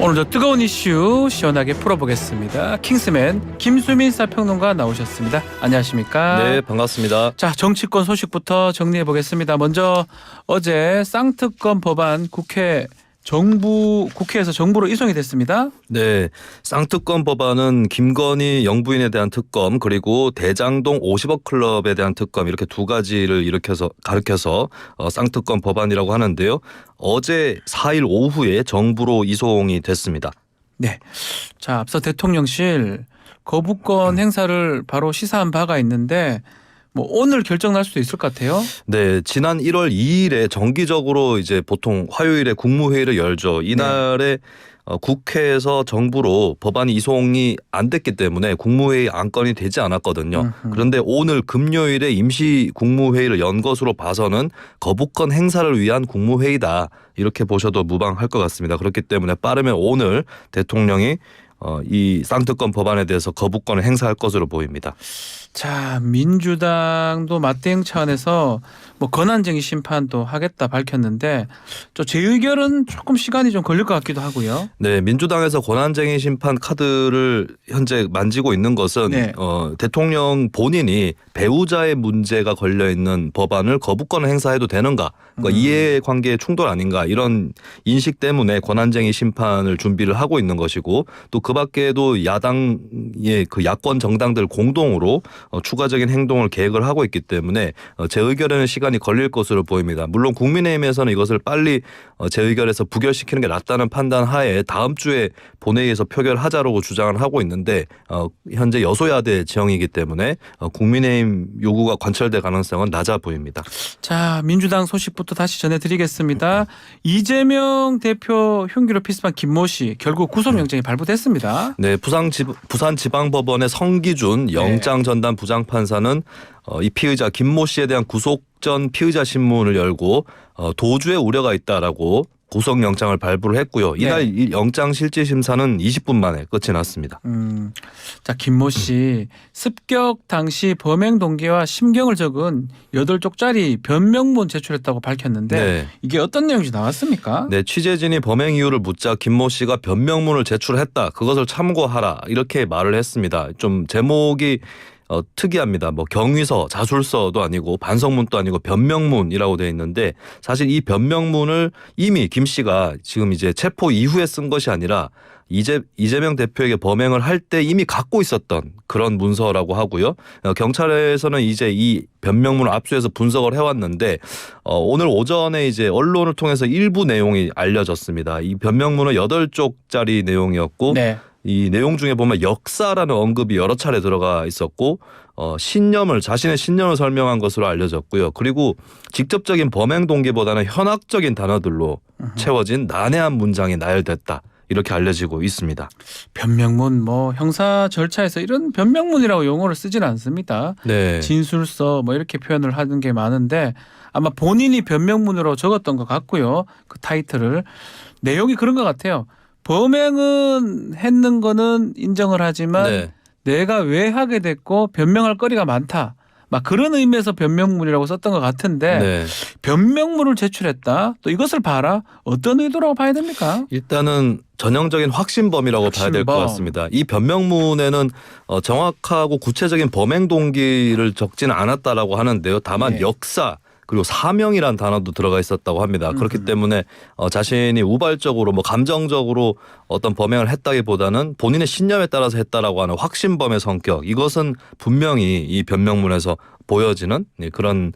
오늘도 뜨거운 이슈 시원하게 풀어보겠습니다. 킹스맨 김수민 사평론가 나오셨습니다. 안녕하십니까? 네, 반갑습니다. 자, 정치권 소식부터 정리해 보겠습니다. 먼저 어제 쌍특검 법안 국회에서 정부로 이송이 됐습니다. 네, 쌍특검 법안은 김건희 영부인에 대한 특검 그리고 대장동 50억 클럽에 대한 특검 이렇게 두 가지를 가르켜서 쌍특검 법안이라고 하는데요. 어제 4일 오후에 정부로 이송이 됐습니다. 네, 자 앞서 대통령실 거부권 행사를 바로 시사한 바가 있는데 뭐 오늘 결정 날 수도 있을 것 같아요. 네, 지난 1월 2일에 정기적으로 이제 보통 화요일에 국무회의를 열죠. 이날에 국회에서 정부로 법안이 이송이 안 됐기 때문에 국무회의 안건이 되지 않았거든요. 그런데 오늘 금요일에 임시 국무회의를 연 것으로 봐서는 거부권 행사를 위한 국무회의다. 이렇게 보셔도 무방할 것 같습니다. 그렇기 때문에 빠르면 오늘 대통령이 이 쌍특검 법안에 대해서 거부권을 행사할 것으로 보입니다. 자, 민주당도 맞대응 차원에서 뭐 권한쟁의 심판도 하겠다 밝혔는데 저 재의결은 조금 시간이 좀 걸릴 것 같기도 하고요. 네, 민주당에서 권한쟁의 심판 카드를 현재 만지고 있는 것은 네. 대통령 본인이 배우자의 문제가 걸려 있는 법안을 거부권을 행사해도 되는가, 그러니까 이해관계의 충돌 아닌가 이런 인식 때문에 권한쟁의 심판을 준비를 하고 있는 것이고 또 그 밖에도 야당의 그 야권 정당들 공동으로 추가적인 행동을 계획을 하고 있기 때문에 재의결에는 시간이 걸릴 것으로 보입니다. 물론 국민의힘에서는 이것을 빨리 재의결에서 부결시키는 게 낫다는 판단 하에 다음 주에 본회의에서 표결하자라고 주장을 하고 있는데 현재 여소야대 지형이기 때문에 국민의힘 요구가 관철될 가능성은 낮아 보입니다. 자, 민주당 소식부터 다시 전해드리겠습니다. 이재명 대표 흉기로 피습한 김모 씨 결국 구속영장이 발부됐습니다. 네, 부산지방법원의 성기준 영장 전담 부장판사는 이 피의자 김모 씨에 대한 구속 전 피의자 신문을 열고 도주의 우려가 있다라고 구속영장을 발부를 했고요. 이날 이 영장 실질 심사는 20분 만에 끝이 났습니다. 자, 김모 씨 습격 당시 범행 동기와 심경을 적은 8쪽짜리 변명문 제출했다고 밝혔는데 이게 어떤 내용인지 나왔습니까? 네, 취재진이 범행 이유를 묻자 김모 씨가 변명문을 제출했다. 그것을 참고하라. 이렇게 말을 했습니다. 좀 제목이 특이합니다. 뭐 경위서, 자술서도 아니고 반성문도 아니고 변명문이라고 되어 있는데 사실 이 변명문을 이미 김 씨가 지금 이제 체포 이후에 쓴 것이 아니라 이재명 대표에게 범행을 할 때 이미 갖고 있었던 그런 문서라고 하고요. 경찰에서는 이제 이 변명문을 압수해서 분석을 해왔는데 오늘 오전에 이제 언론을 통해서 일부 내용이 알려졌습니다. 이 변명문은 8쪽짜리 내용이었고 이 내용 중에 보면 역사라는 언급이 여러 차례 들어가 있었고 자신의 신념을 설명한 것으로 알려졌고요. 그리고 직접적인 범행 동기보다는 현학적인 단어들로 채워진 난해한 문장이 나열됐다. 이렇게 알려지고 있습니다. 변명문 뭐 형사 절차에서 이런 변명문이라고 용어를 쓰지는 않습니다. 네. 진술서 뭐 이렇게 표현을 하는 게 많은데 아마 본인이 변명문으로 적었던 것 같고요. 그 타이틀을 내용이 그런 것 같아요. 범행은 했는 거는 인정을 하지만 내가 왜 하게 됐고 변명할 거리가 많다. 막 그런 의미에서 변명문이라고 썼던 것 같은데 변명문을 제출했다. 또 이것을 봐라. 어떤 의도라고 봐야 됩니까? 일단은 전형적인 확신범이라고 봐야 될 것 같습니다. 이 변명문에는 정확하고 구체적인 범행 동기를 적지는 않았다라고 하는데요. 다만 역사 그리고 사명이란 단어도 들어가 있었다고 합니다. 그렇기 때문에 자신이 우발적으로 뭐 감정적으로 어떤 범행을 했다기보다는 본인의 신념에 따라서 했다라고 하는 확신범의 성격, 이것은 분명히 이 변명문에서 보여지는 그런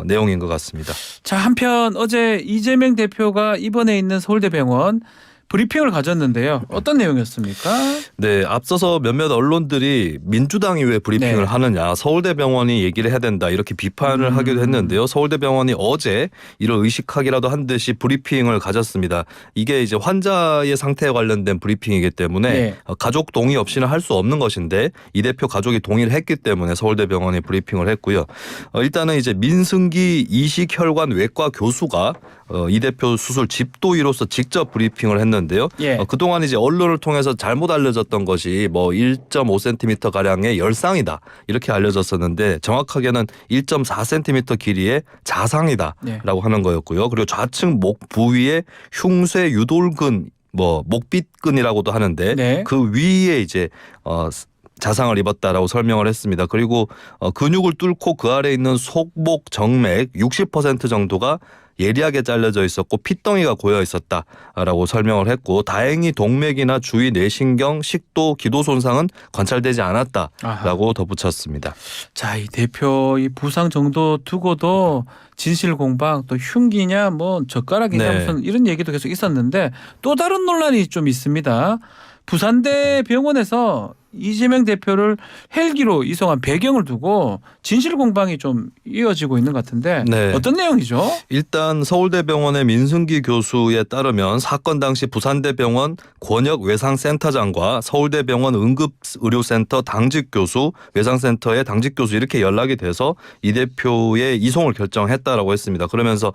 내용인 것 같습니다. 자, 한편 어제 이재명 대표가 입원해 있는 서울대병원 브리핑을 가졌는데요. 어떤 내용이었습니까? 네, 앞서서 몇몇 언론들이 민주당이 왜 브리핑을 하느냐, 서울대병원이 얘기를 해야 된다 이렇게 비판을 하기도 했는데요. 서울대병원이 어제 이를 의식하기라도 한 듯이 브리핑을 가졌습니다. 이게 이제 환자의 상태에 관련된 브리핑이기 때문에 가족 동의 없이는 할 수 없는 것인데 이 대표 가족이 동의를 했기 때문에 서울대병원이 브리핑을 했고요. 일단은 이제 민승기 이식혈관 외과 교수가 이 대표 수술 집도의로서 직접 브리핑을 했는데요. 그동안 이제 언론을 통해서 잘못 알려졌던 것이 뭐 1.5cm 가량의 열상이다 이렇게 알려졌었는데 정확하게는 1.4cm 길이의 자상이다라고 하는 거였고요. 그리고 좌측 목 부위에 흉쇄 유돌근 뭐 목빗근이라고도 하는데 네. 그 위에 이제 자상을 입었다라고 설명을 했습니다. 그리고 근육을 뚫고 그 아래 있는 속목 정맥 60% 정도가 예리하게 잘려져 있었고 핏덩이가 고여 있었다라고 설명을 했고 다행히 동맥이나 주위 뇌신경, 식도, 기도 손상은 관찰되지 않았다라고 아하. 덧붙였습니다. 자, 이 대표 이 부상 정도 두고도 진실 공방 또 흉기냐 뭐 젓가락이냐 네. 무슨 이런 얘기도 계속 있었는데 또 다른 논란이 좀 있습니다. 부산대 병원에서 이재명 대표를 헬기로 이송한 배경을 두고 진실 공방이 좀 이어지고 있는 것 같은데 네. 어떤 내용이죠? 일단 서울대병원의 민승기 교수에 따르면 사건 당시 부산대병원 권역외상센터장과 서울대병원 응급의료센터 당직 교수, 외상센터의 당직 교수 이렇게 연락이 돼서 이 대표의 이송을 결정했다라고 했습니다. 그러면서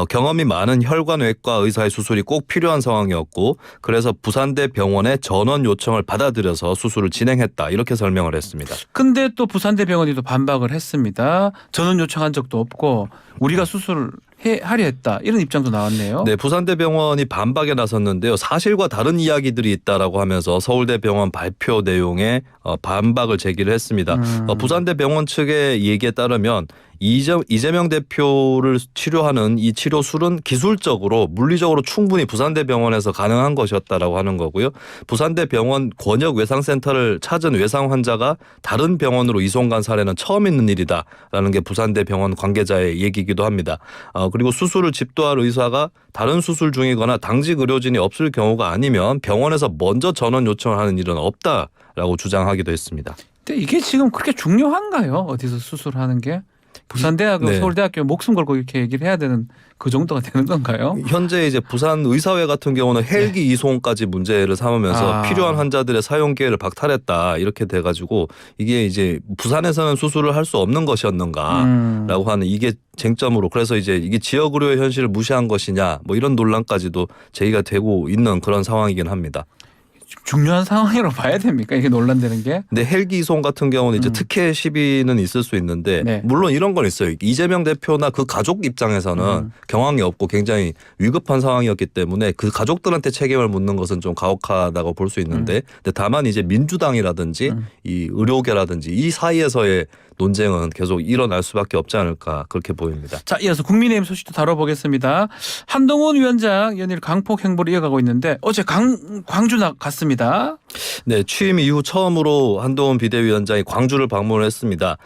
경험이 많은 혈관외과 의사의 수술이 꼭 필요한 상황이었고 그래서 부산대병원의 전원 요청을 받아들여서 수술을 진행했다 이렇게 설명을 했습니다. 근데 또 부산대병원이 또 반박을 했습니다. 전원 요청한 적도 없고 우리가 수술을 하려 했다 이런 입장도 나왔네요. 네, 부산대병원이 반박에 나섰는데요. 사실과 다른 이야기들이 있다라고 하면서 서울대병원 발표 내용에 반박을 제기를 했습니다. 부산대병원 측의 얘기에 따르면 이재명 대표를 치료하는 이 치료술은 기술적으로 물리적으로 충분히 부산대병원에서 가능한 것이었다라고 하는 거고요. 부산대병원 권역외상센터를 찾은 외상 환자가 다른 병원으로 이송 간 사례는 처음 있는 일이다라는 게 부산대병원 관계자의 얘기이기도 합니다. 그리고 수술을 집도할 의사가 다른 수술 중이거나 당직 의료진이 없을 경우가 아니면 병원에서 먼저 전원 요청을 하는 일은 없다라고 주장하기도 했습니다. 근데 이게 지금 그렇게 중요한가요? 어디서 수술하는 게? 부산대학교, 네. 서울대학교 목숨 걸고 이렇게 얘기를 해야 되는 그 정도가 되는 건가요? 현재 이제 부산 의사회 같은 경우는 헬기 이송까지 문제를 삼으면서 필요한 환자들의 사용 기회를 박탈했다 이렇게 돼가지고 이게 이제 부산에서는 수술을 할 수 없는 것이었는가라고 하는 이게 쟁점으로 그래서 이제 이게 지역 의료의 현실을 무시한 것이냐 뭐 이런 논란까지도 제기가 되고 있는 그런 상황이긴 합니다. 중요한 상황이라고 봐야 됩니까? 이게 논란되는 게? 근데 헬기 이송 같은 경우는 이제 특혜 시비는 있을 수 있는데 네. 물론 이런 건 있어요. 이재명 대표나 그 가족 입장에서는 경황이 없고 굉장히 위급한 상황이었기 때문에 그 가족들한테 책임을 묻는 것은 좀 가혹하다고 볼 수 있는데 근데 다만 이제 민주당이라든지 이 의료계라든지 이 사이에서의 논쟁은 계속 일어날 수밖에 없지 않을까 그렇게 보입니다. 자, 이어서 국민의힘 소식도 다뤄보겠습니다. 한동훈 위원장 연일 강폭 행보를 이어가고 있는데 어제 광주 갔습니다. 네, 취임 이후 처음으로 한동훈 비대위원장이 광주를 방문을 했습니다.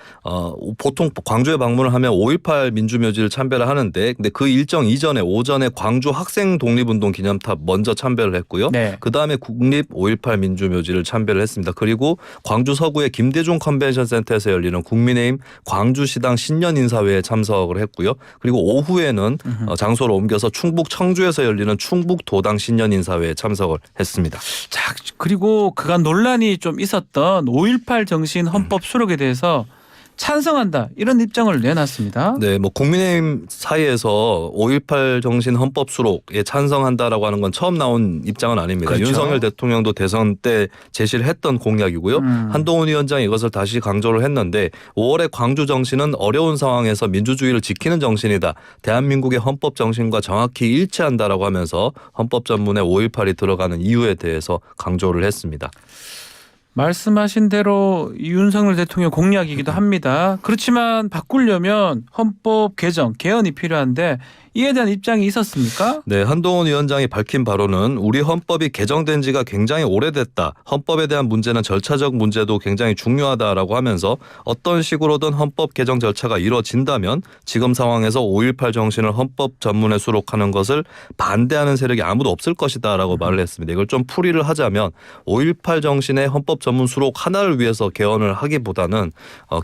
보통 광주에 방문을 하면 5.18 민주묘지를 참배를 하는데 근데 그 일정 이전에 오전에 광주 학생 독립운동 기념탑 먼저 참배를 했고요. 네. 그다음에 국립 5.18 민주묘지를 참배를 했습니다. 그리고 광주 서구의 김대중 컨벤션 센터에서 열리는 국민의힘 광주시당 신년인사회에 참석을 했고요. 그리고 오후에는 장소를 옮겨서 충북 청주에서 열리는 충북도당 신년인사회에 참석을 했습니다. 자, 그리고 그간 논란이 좀 있었던 5.18 정신 헌법 수록에 대해서 찬성한다 이런 입장을 내놨습니다. 네, 뭐 국민의힘 사이에서 5.18 정신 헌법 수록에 찬성한다라고 하는 건 처음 나온 입장은 아닙니다. 그렇죠. 윤석열 대통령도 대선 때 제시를 했던 공약이고요. 한동훈 위원장이 이것을 다시 강조를 했는데 5월의 광주 정신은 어려운 상황에서 민주주의를 지키는 정신이다. 대한민국의 헌법 정신과 정확히 일치한다라고 하면서 헌법 전문에 5.18이 들어가는 이유에 대해서 강조를 했습니다. 말씀하신 대로 윤석열 대통령 공약이기도 합니다. 그렇지만 바꾸려면 헌법 개정, 개헌이 필요한데 이에 대한 입장이 있었습니까? 네, 한동훈 위원장이 밝힌 바로는 우리 헌법이 개정된 지가 굉장히 오래됐다. 헌법에 대한 문제는 절차적 문제도 굉장히 중요하다라고 하면서 어떤 식으로든 헌법 개정 절차가 이뤄진다면 지금 상황에서 5.18 정신을 헌법 전문에 수록하는 것을 반대하는 세력이 아무도 없을 것이다라고 말을 했습니다. 이걸 좀 풀이를 하자면 5.18 정신의 헌법 전문 수록 하나를 위해서 개헌을 하기보다는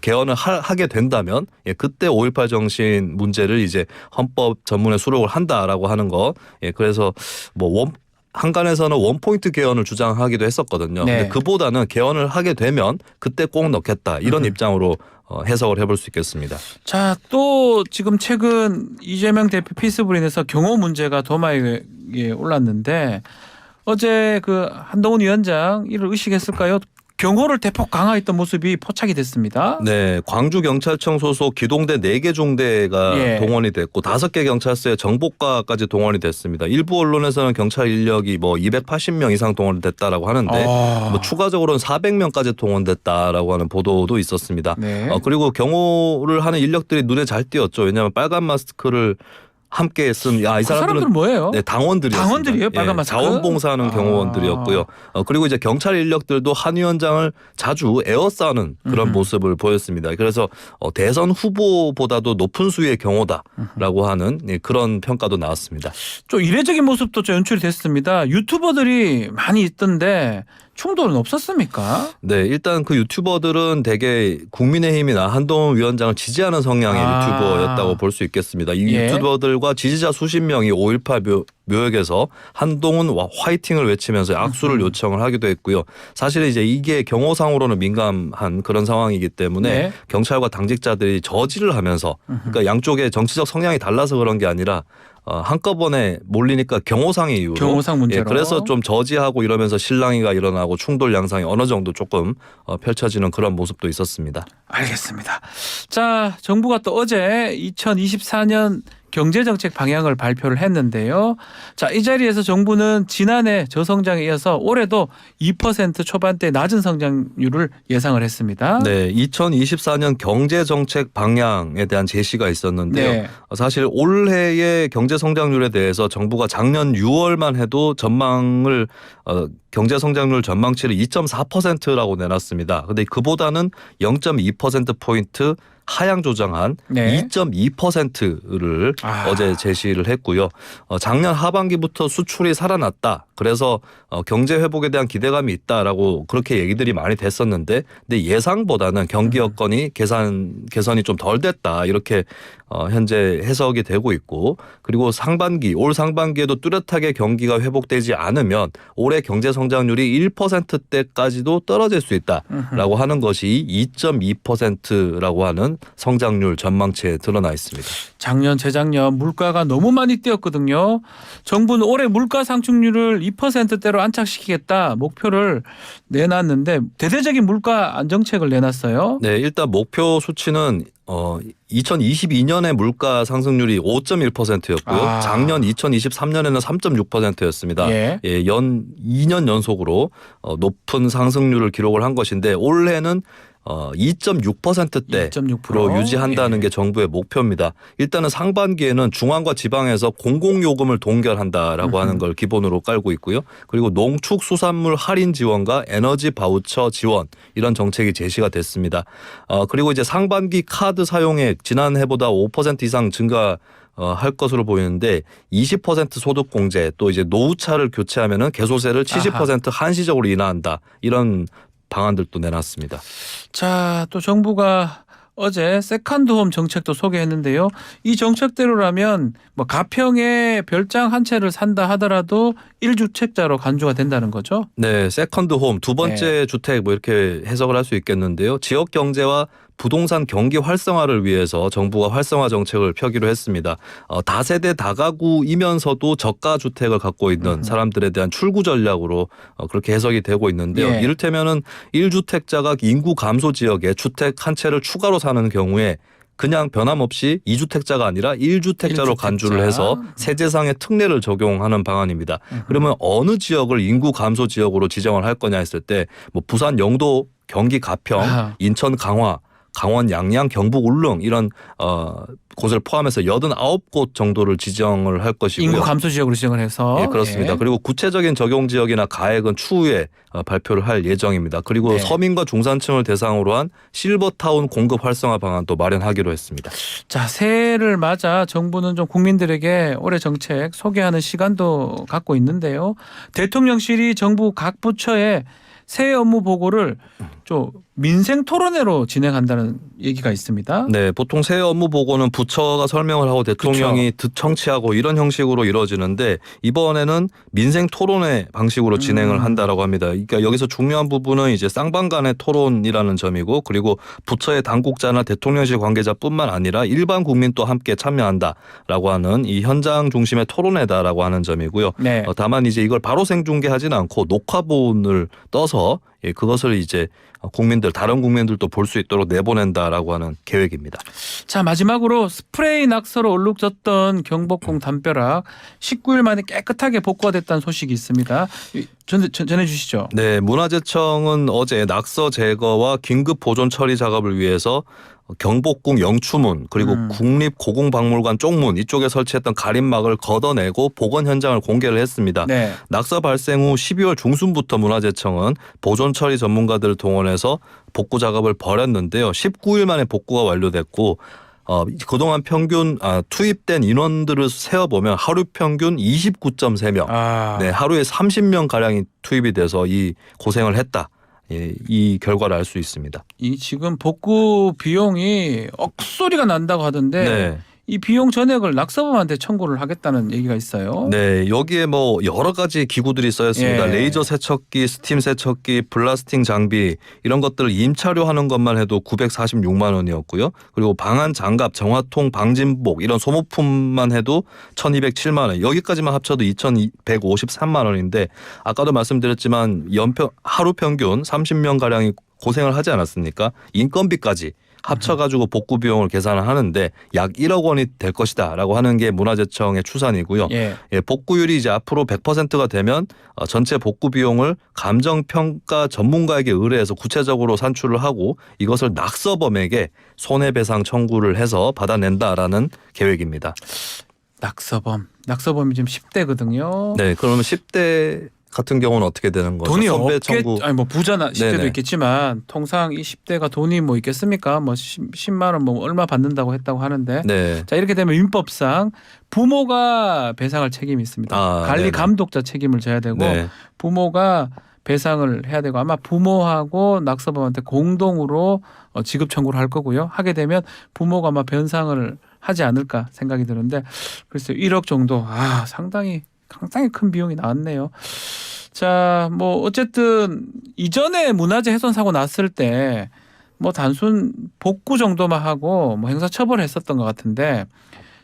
개헌을 하게 된다면 그때 5.18 정신 문제를 이제 헌법 전문에 수록을 한다라고 하는 거. 그래서 뭐 한간에서는 원포인트 개헌을 주장하기도 했었거든요. 네. 근데 그보다는 개헌을 하게 되면 그때 꼭 넣겠다 이런 입장으로 해석을 해볼 수 있겠습니다. 자, 또 지금 최근 이재명 대표 피습으로 인해서 경호 문제가 도마에 올랐는데 어제 그 한동훈 위원장 이를 의식했을까요? 경호를 대폭 강화했던 모습이 포착이 됐습니다. 네, 광주 경찰청 소속 기동대 4개 중대가 예. 동원이 됐고 5개 경찰서에 정보과까지 동원이 됐습니다. 일부 언론에서는 경찰 인력이 뭐 280명 이상 동원됐다라고 하는데 뭐 추가적으로는 400명까지 동원됐다라고 하는 보도도 있었습니다. 네. 그리고 경호를 하는 인력들이 눈에 잘 띄었죠. 왜냐하면 빨간 마스크를 함께 쓴 이 그 사람들은 사람들은 뭐예요? 네, 당원들이었습니다. 당원들이에요? 빨간 마스크? 자원봉사하는 경호원들이었고요. 그리고 이제 경찰 인력들도 한 위원장을 자주 에워싸는 그런 모습을 보였습니다. 그래서 대선 후보보다도 높은 수위의 경호다라고 하는 그런 평가도 나왔습니다. 좀 이례적인 모습도 좀 연출이 됐습니다. 유튜버들이 많이 있던데 충돌은 없었습니까? 네, 일단 그 유튜버들은 대개 국민의힘이나 한동훈 위원장을 지지하는 성향의 유튜버였다고 볼 수 있겠습니다. 이 예. 유튜버들과 지지자 수십 명이 5.18 묘역에서 한동훈 화이팅을 외치면서 악수를 요청을 하기도 했고요. 사실 이제 이게 경호상으로는 민감한 그런 상황이기 때문에 네. 경찰과 당직자들이 저지를 하면서 그러니까 양쪽의 정치적 성향이 달라서 그런 게 아니라 한꺼번에 몰리니까 경호상의 이유로 경호상 문제로. 그래서 좀 저지하고 이러면서 실랑이가 일어나고 충돌 양상이 어느 정도 조금 펼쳐지는 그런 모습도 있었습니다. 알겠습니다. 자, 정부가 또 어제 2024년 경제정책 방향을 발표를 했는데요. 자, 이 자리에서 정부는 지난해 저성장에 이어서 올해도 2% 초반대 낮은 성장률을 예상을 했습니다. 네, 2024년 경제정책 방향에 대한 제시가 있었는데요. 네. 사실 올해의 경제성장률에 대해서 정부가 작년 6월만 해도 전망을 경제성장률 전망치를 2.4%라고 내놨습니다. 그런데 그보다는 0.2%포인트 하향 조정한 네. 2.2%를 어제 제시를 했고요. 작년 하반기부터 수출이 살아났다. 그래서 경제 회복에 대한 기대감이 있다라고 그렇게 얘기들이 많이 됐었는데 근데 예상보다는 경기 여건이 개선이 좀 덜 됐다. 이렇게 현재 해석이 되고 있고 그리고 올 상반기에도 뚜렷하게 경기가 회복되지 않으면 올해 경제 성장률이 1%대까지도 떨어질 수 있다라고 하는 것이 2.2%라고 하는 성장률 전망치에 드러나 있습니다. 작년, 재작년 물가가 너무 많이 뛰었거든요. 정부는 올해 물가 상승률을 2%대로 안착시키겠다 목표를 내놨는데 대대적인 물가 안정책을 내놨어요. 네, 일단 목표 수치는 2022년에 물가 상승률이 5.1%였고요. 작년 2023년에는 3.6%였습니다. 예. 2년 연속으로 높은 상승률을 기록을 한 것인데 올해는 2.6%대로 2.6%. 유지한다는 게 정부의 목표입니다. 일단은 상반기에는 중앙과 지방에서 공공요금을 동결한다라고 하는 걸 기본으로 깔고 있고요. 그리고 농축수산물 할인 지원과 에너지 바우처 지원 이런 정책이 제시가 됐습니다. 그리고 이제 상반기 카드 사용액 지난해보다 5% 이상 증가 할 것으로 보이는데 20% 소득 공제 또 이제 노후차를 교체하면은 개소세를 70% 한시적으로 인하한다. 이런 방안들도 내놨습니다. 자, 또 정부가 어제 세컨드홈 정책도 소개했는데요. 이 정책대로라면 뭐 가평에 별장 한 채를 산다 하더라도 1주택자로 간주가 된다는 거죠. 네, 세컨드홈 두 번째 주택 뭐 이렇게 해석을 할 수 있겠는데요. 지역 경제와 부동산 경기 활성화를 위해서 정부가 활성화 정책을 펴기로 했습니다. 다세대 다가구이면서도 저가 주택을 갖고 있는 사람들에 대한 출구 전략으로 그렇게 해석이 되고 있는데요. 예. 이를테면은 1주택자가 인구 감소 지역에 주택 한 채를 추가로 사는 경우에 그냥 변함없이 2주택자가 아니라 1주택자로 1주택자. 간주를 해서 세제상의 특례를 적용하는 방안입니다. 그러면 어느 지역을 인구 감소 지역으로 지정을 할 거냐 했을 때 뭐 부산 영도, 경기 가평, 인천 강화, 강원 양양, 경북 울릉 이런 곳을 포함해서 89곳 정도를 지정을 할 것이고요. 인구 감소 지역으로 지정을 해서. 예, 그렇습니다. 그리고 구체적인 적용 지역이나 가액은 추후에 발표를 할 예정입니다. 그리고 서민과 중산층을 대상으로 한 실버타운 공급 활성화 방안도 마련하기로 했습니다. 자, 새해를 맞아 정부는 좀 국민들에게 올해 정책 소개하는 시간도 갖고 있는데요. 대통령실이 정부 각 부처에 새해 업무 보고를 좀 민생 토론회로 진행한다는 얘기가 있습니다. 네, 보통 새해 업무 보고는 부처가 설명을 하고 대통령이 청취하고 이런 형식으로 이루어지는데 이번에는 민생 토론회 방식으로 진행을 한다라고 합니다. 그러니까 여기서 중요한 부분은 이제 쌍방간의 토론이라는 점이고 그리고 부처의 당국자나 대통령실 관계자뿐만 아니라 일반 국민도 함께 참여한다라고 하는 이 현장 중심의 토론회다라고 하는 점이고요. 네. 다만 이제 이걸 바로 생중계하지는 않고 녹화본을 떠서 예, 그것을 이제 다른 국민들도 볼 수 있도록 내보낸다라고 하는 계획입니다. 자, 마지막으로 스프레이 낙서로 얼룩졌던 경복궁 담벼락 19일 만에 깨끗하게 복구가 됐다는 소식이 있습니다. 전해주시죠. 네, 문화재청은 어제 낙서 제거와 긴급 보존 처리 작업을 위해서 경복궁 영추문 그리고 국립고궁박물관 쪽문 이쪽에 설치했던 가림막을 걷어내고 복원 현장을 공개를 했습니다. 네. 낙서 발생 후 12월 중순부터 문화재청은 보존 처리 전문가들을 동원해서 복구 작업을 벌였는데요. 19일 만에 복구가 완료됐고 그동안 평균 투입된 인원들을 세어보면 하루 평균 29.3명 네, 하루에 30명 가량이 투입이 돼서 이 고생을 했다. 예, 이 결과를 알 수 있습니다. 이 지금 복구 비용이 억소리가 난다고 하던데 네. 이 비용 전액을 낙서범한테 청구를 하겠다는 얘기가 있어요. 네, 여기에 뭐 여러 가지 기구들이 써있습니다. 예. 레이저 세척기, 스팀 세척기, 블라스팅 장비 이런 것들을 임차료하는 것만 해도 946만 원이었고요. 그리고 방한 장갑, 정화통, 방진복 이런 소모품만 해도 1,207만 원. 여기까지만 합쳐도 2,153만 원인데 아까도 말씀드렸지만 하루 평균 30명 가량이 고생을 하지 않았습니까? 인건비까지 합쳐가지고 복구 비용을 계산을 하는데 약 1억 원이 될 것이다라고 하는 게 문화재청의 추산이고요. 예. 예, 복구율이 이제 앞으로 100%가 되면 전체 복구 비용을 감정평가 전문가에게 의뢰해서 구체적으로 산출을 하고 이것을 낙서범에게 손해배상 청구를 해서 받아낸다라는 계획입니다. 낙서범이 지금 10대거든요. 네, 그러면 10대 같은 경우는 어떻게 되는 거죠? 돈이 선배 없겠, 청구. 아니 뭐 부자나 10대도 네네. 있겠지만 통상 이 10대가 돈이 뭐 있겠습니까? 뭐 10만 원 뭐 얼마 받는다고 했다고 하는데 네. 자 이렇게 되면 민법상 부모가 배상할 책임이 있습니다. 관리 네네. 감독자 책임을 져야 되고 네. 부모가 배상을 해야 되고 아마 부모하고 낙서범한테 공동으로 지급 청구를 할 거고요. 하게 되면 부모가 아마 변상을 하지 않을까 생각이 드는데 글쎄요 1억 정도 상당히 큰 비용이 나왔네요. 자, 뭐 어쨌든 이전에 문화재 훼손 사고 났을 때 뭐 단순 복구 정도만 하고 뭐 행사 처벌했었던 것 같은데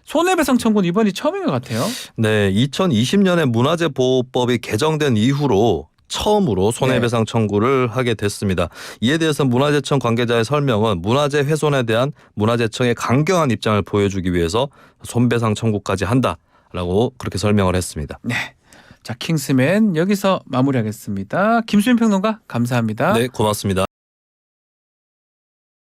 손해배상 청구는 이번이 처음인 것 같아요. 네, 2020년에 문화재보호법이 개정된 이후로 처음으로 손해배상 청구를 하게 됐습니다. 이에 대해서 문화재청 관계자의 설명은 문화재 훼손에 대한 문화재청의 강경한 입장을 보여주기 위해서 손배상 청구까지 한다라고 그렇게 설명을 했습니다. 네. 자, 킹스맨 여기서 마무리하겠습니다. 김수민 평론가 감사합니다. 네, 고맙습니다.